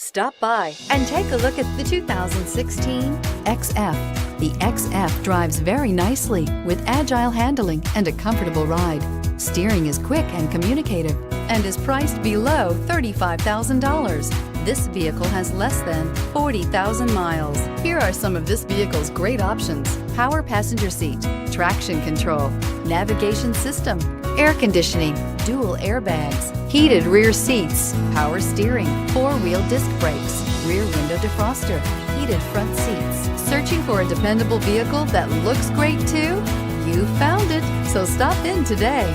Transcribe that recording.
Stop by and take a look at the 2016 XF. The XF drives very nicely with agile handling and a comfortable ride. Steering is quick and communicative and is priced below $35,000. This vehicle has less than 40,000 miles. Here are some of this vehicle's great options: power passenger seat, traction control, navigation system, air conditioning, dual airbags, heated rear seats, power steering, four-wheel disc brakes, rear window defroster, heated front seats. Searching for a dependable vehicle that looks great too? You found it, so stop in today.